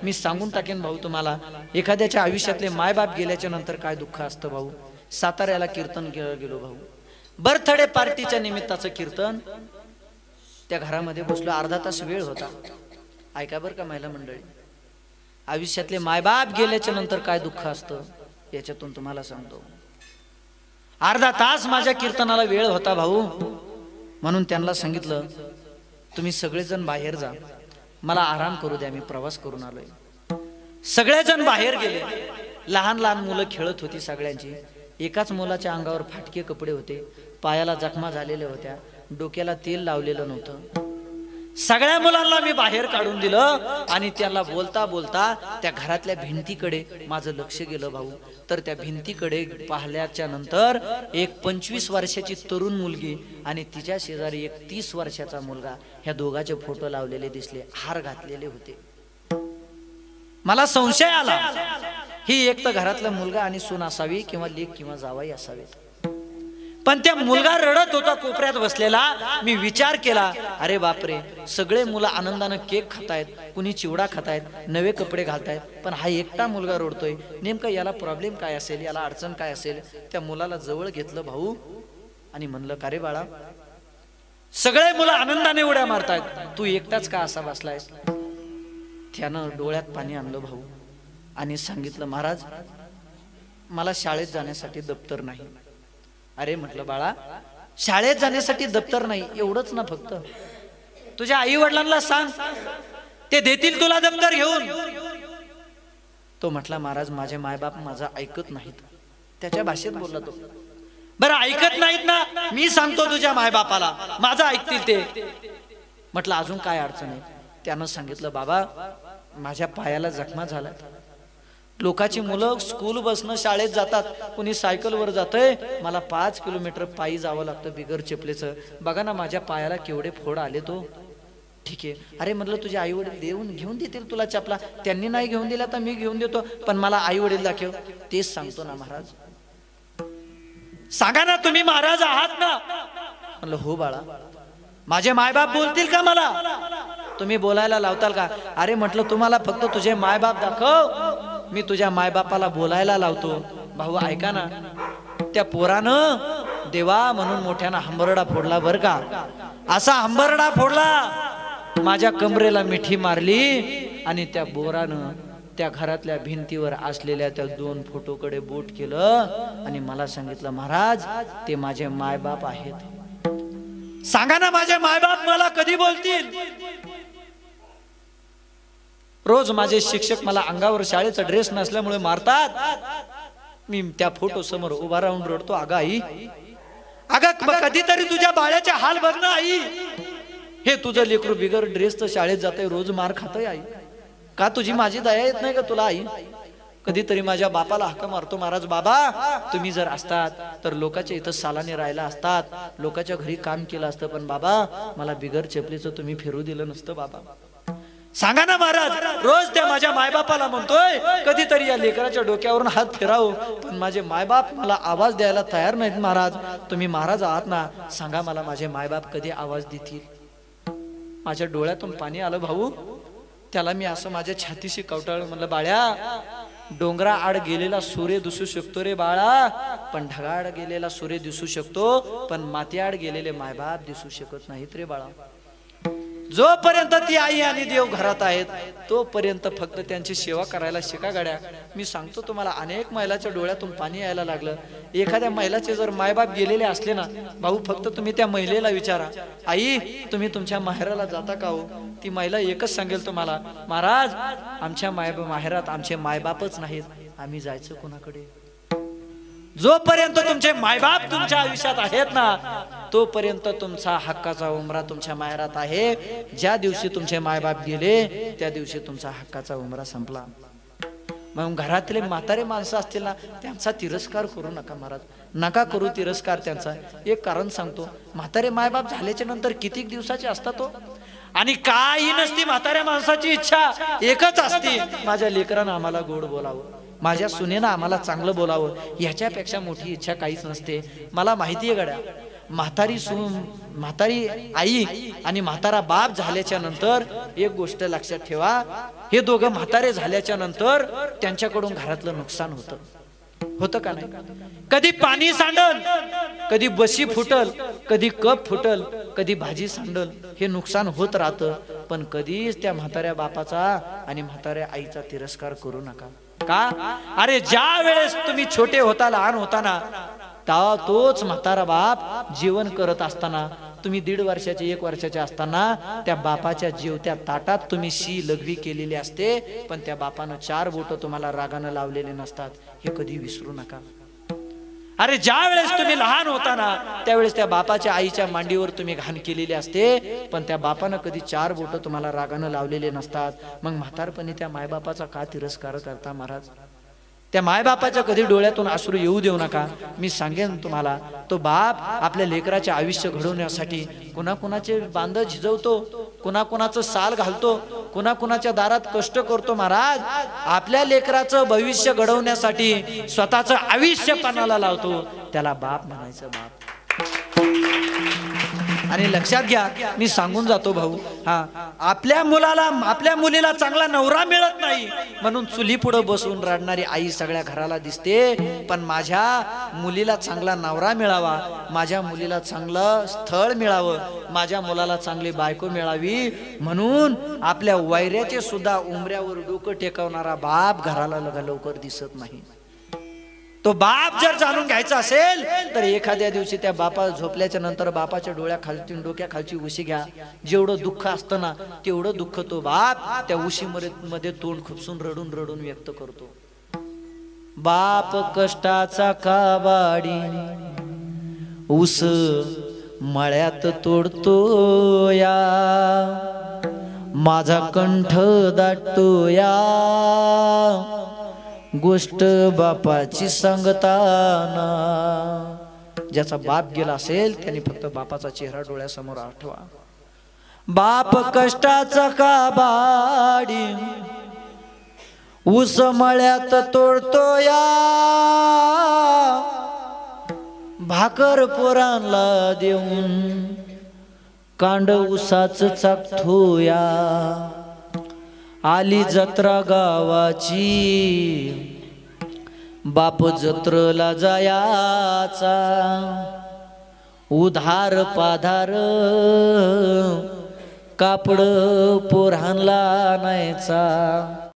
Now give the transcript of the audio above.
मी सांगून टाकेन भाऊ तुम्हाला, एखाद्याच्या आयुष्यातले मायबाप गेल्याच्या नंतर काय दुःख असतं भाऊ. साताऱ्याला कीर्तन गेलो भाऊ, बर्थडे पार्टीच्या निमित्ताचं कीर्तन. त्या घरामध्ये बसलो, अर्धा तास वेळ होता. ऐका बरं का महिला मंडळी, आयुष्यातले मायबाप गेल्याच्या नंतर काय दुःख असतं याच्यातून तुम्हाला सांगतो. अर्धा तास माझ्या कीर्तनाला वेळ होता भाऊ. म्हणून त्यांना सांगितलं तुम्ही सगळेजण बाहेर जा, मला आराम करू द्या, मी प्रवास करून आलोय. सगळेजण बाहेर गेले. लहान लहान मुलं खेळत होती सगळ्यांची. एकाच मुलाच्या अंगावर फाटके कपडे होते, पायाला जखमा झालेल्या होत्या, डोक्याला तेल लावलेलं नव्हतं. सगळ्या मुलांना मी बाहेर काढून दिलं आणि त्याला बोलता बोलता त्या घरातल्या भिंतीकडे माझं लक्ष गेलं भाऊ. तर त्या भिंतीकडे पाहिल्याच्या नंतर एक 25 वर्षाची तरुण मुलगी आणि तिच्या शेजारी एक 30 वर्षाचा मुलगा, ह्या दोघांचे फोटो लावलेले दिसले, हार घातलेले होते. मला संशय आला, ही एक तर घरातला मुलगा आणि सून असावी किंवा लेक किंवा जावाई असावेत. पण त्या मुलगा रडत होता कोपऱ्यात बसलेला. मी विचार केला, अरे बापरे, सगळे मुलं आनंदानं केक खातायत, कुणी चिवडा खातायत, नवे कपडे घालतायत, पण हा एकटा मुलगा रडतोय. नेमकं याला प्रॉब्लेम काय असेल, याला अडचण काय असेल. त्या मुलाला जवळ घेतलं भाऊ आणि म्हणलं, का रे बाळा, सगळे मुलं आनंदाने उड्या मारतायत, तू एकटाच का असा बसलायस. त्यानं डोळ्यात पाणी आणलं भाऊ आणि सांगितलं, महाराज मला शाळेत जाण्यासाठी दप्तर नाही. अरे म्हटलं, बाळा शाळेत जाण्यासाठी दप्तर नाही एवढंच ना, फक्त तुझ्या आई वडिलांना सांग, ते देतील तुला दप्तर घेऊन. तो म्हटला, महाराज माझे मायबाप माझा ऐकत नाहीत. त्याच्या भाषेत बोलला तो. बरं ऐकत नाहीत ना, मी सांगतो तुझ्या मायबापाला, माझं ऐकतील ते. म्हटलं अजून काय अडचण आहे. त्यानं सांगितलं, बाबा माझ्या पायाला जखमा झाल्यात, लोकांची मुलं स्कूल बसनं शाळेत जातात, कुणी सायकलवर जातंय, मला 5 किलोमीटर पायी जावं लागतं बिगर चपलेचं. बघा ना माझ्या पायाला केवढे फोड आले. तो ठीक आहे. अरे म्हटलं तुझे आई वडील घेऊन देतील तुला चपला, त्यांनी नाही घेऊन दिला तर मी घेऊन देतो, पण मला आई वडील दाखव. तेच सांगतो ना महाराज, सांगा ना तुम्ही महाराज आहात ना. म्हणलं हो बाळा, माझे मायबाप बोलतील का मला, तुम्ही बोलायला लावताल का. अरे म्हटलं तुम्हाला फक्त तुझे मायबाप दाखव, मी तुझ्या मायबापाला बोलायला लावतो. भाऊ ऐका ना, त्या पोरानं देवा म्हणून मोठ्यानं हंबरडा फोडला बर का. असा हंबरडा फोडला, माझ्या कमरेला मिठी मारली आणि त्या बोरानं त्या घरातल्या भिंतीवर असलेल्या त्या 2 फोटोकडे बोट केलं आणि मला सांगितलं, महाराज ते माझे मायबाप आहेत. सांगा ना माझे मायबाप मला कधी बोलतील. रोज माझे शिक्षक मला अंगावर शाळेचा ड्रेस नसल्यामुळे मारतात. मी त्या फोटो समोर उभा राहून रडतो, अगं आई, अगं कधीतरी तुझ्या बाळ्याचे हाल बघ ना आई. हे तुझं लेकरू बिगर ड्रेस तर शाळेत जातंय, रोज मार खातंय आई, का तुझी माझी दया येत नाही का तुला आई. कधीतरी माझ्या बापाला हाका मारतो, महाराज बाबा तुम्ही जर असतात तर लोकांच्या इथं सालाने राहिला असतात, लोकांच्या घरी काम केलं असतं, पण बाबा मला बिगर चपलीचं तुम्ही फिरू दिलं नसतं बाबा. सांगा ना महाराज, रोज त्या माझ्या मायबापाला म्हणतोय कधीतरी या लेकराच्या डोक्यावरून हात फिराव, पण माझे मायबाप मला आवाज द्यायला तयार नाहीत. महाराज तुम्ही महाराज आहात ना, सांगा मला माझे मायबाप कधी आवाज देतील. माझ्या डोळ्यातून पाणी आलं भाऊ. त्याला मी असं माझ्या छातीशी कवटाळलं, म्हणलं बाळ्या, डोंगरा आड गेलेला सूर्य दिसू शकतो रे बाळा, पण ढगाआड गेलेला सूर्य दिसू शकतो, पण मातीआड गेलेले मायबाप दिसू शकत नाहीत रे बाळा. जोपर्यंत ती आई आणि देव घरात आहेत तोपर्यंत फक्त त्यांची सेवा करायला शिका गाड्या. मी सांगतो तुम्हाला, अनेक महिलाच्या डोळ्यातून पाणी यायला लागलं. एखाद्या महिलाचे जर मायबाप गेलेले असले ना भाऊ, फक्त तुम्ही त्या महिलेला विचारा, आई तुम्ही तुमच्या माहेराला जाता का हो. ती महिला एकच सांगेल तुम्हाला, महाराज आमच्या माहेरात आमचे मायबापच नाहीत, आम्ही जायचं कोणाकडे. जोपर्यंत तुमचे मायबाप तुमच्या आयुष्यात आहेत ना तोपर्यंत तुमचा हक्काचा उमरा तुमच्या माहेरात आहे. ज्या दिवशी तुमचे मायबाप गेले त्या दिवशी तुमचा हक्काचा उमरा संपला. मग घरातले म्हातारे माणसं असतील ना, त्यांचा तिरस्कार करू नका महाराज, नका करू तिरस्कार त्यांचा. एक कारण सांगतो, म्हातारे मायबाप झाल्याच्या नंतर किती दिवसाचे असतात तो, आणि काही नसती म्हाताऱ्या माणसाची इच्छा एकच असते, माझ्या लेकरानं आम्हाला गोड बोलावं, माझ्या सुनेनं आम्हाला चांगलं बोलावं. ह्याच्यापेक्षा मोठी इच्छा काहीच नसते. मला माहिती आहे गड्या, म्हातारी आई आणि म्हातारा बाप झाल्याच्या नंतर एक गोष्ट लक्षात ठेवा, हे दोघं म्हातारे झाल्याच्या नंतर त्यांच्याकडून घरातलं नुकसान होतं का नाही? कधी पाणी सांडल, कधी बशी फुटल, कधी कप फुटल, कधी भाजी सांडल, हे नुकसान होत राहतं. पण कधीच त्या म्हाताऱ्या बापाचा आणि म्हाताऱ्या आईचा तिरस्कार करू नका. का? अरे ज्या वेळेस तुम्ही छोटे होता, लहान होताना, तोच म्हातारा बाप जेवण करत असताना, तुम्ही 1.5 वर्षाचे 1 वर्षाचे असताना त्या बापाच्या जेवत्या ताटात तुम्ही शी लघवी केलेली असते, पण त्या बापानं 4 बोट तुम्हाला रागानं लावलेले नसतात. हे कधी विसरू नका. अरे ज्या वेळेस तुम्ही लहान होता ना, त्यावेळेस त्या बापाच्या आईच्या मांडीवर तुम्ही घाण केलेली असते, पण त्या बापानं कधी 4 बोट तुम्हाला रागानं लावलेले नसतात. मग म्हातारपणी त्या मायबापाचा का तिरस्कार करता महाराज? त्या मायबापाच्या कधी डोळ्यातून अश्रू येऊ देऊ नका. मी सांगेन तुम्हाला, तो बाप आपल्या लेकराचे आयुष्य घडवण्यासाठी कुणाकुणाचे बांध झिजवतो, कुणाकुणाचं साल घालतो, कुणाकुणाच्या दारात कष्ट करतो. महाराज, आपल्या लेकराचं भविष्य घडवण्यासाठी स्वतःचं आयुष्य पणाला लावतो, त्याला बाप म्हणायचं. बाप. आणि लक्षात घ्या, मी सांगून जातो भाऊ, आपल्या मुलीला चांगला नवरा मिळत नाही म्हणून चुली पुढे बसून रडणारी आई सगळ्या घराला दिसते. पण माझ्या मुलीला चांगला नवरा मिळावा, माझ्या मुलीला चांगलं स्थळ मिळावं, माझ्या मुलाला चांगली बायको मिळावी म्हणून आपल्या वैऱ्याचे सुद्धा उमऱ्यावर डोकं टेकवणारा बाप घराला लवकर दिसत नाही. तो बाप जर जाणून घ्यायचा असेल तर एखाद्या दिवशी त्या बापा झोपल्याच्या नंतर बापाच्या डोक्याखालची उशी घ्या. जेवढं दुःख असतं ना, तेवढं दुःख तो बाप त्या उशीमध्ये तोंड खुपसून रडून रडून व्यक्त करतो. बाप कष्टाचा काबाडी ऊस मळ्यात तोडतो या, माझा कंठ दाटतो या, गोष्ट बापाची सांगताना. ज्याचा बाप गेला असेल त्यांनी फक्त बापाचा चेहरा डोळ्यासमोर आठवा. बाप कष्टाचा काबाडी ऊस मळ्यात तोडतो या, भाकर पोरांना देऊन कांड ऊसाच चाकतो या. आली जत्रा गावाची बाप जत्रला जायाचा, उधार पाधार कापड पोरांना आणायचा.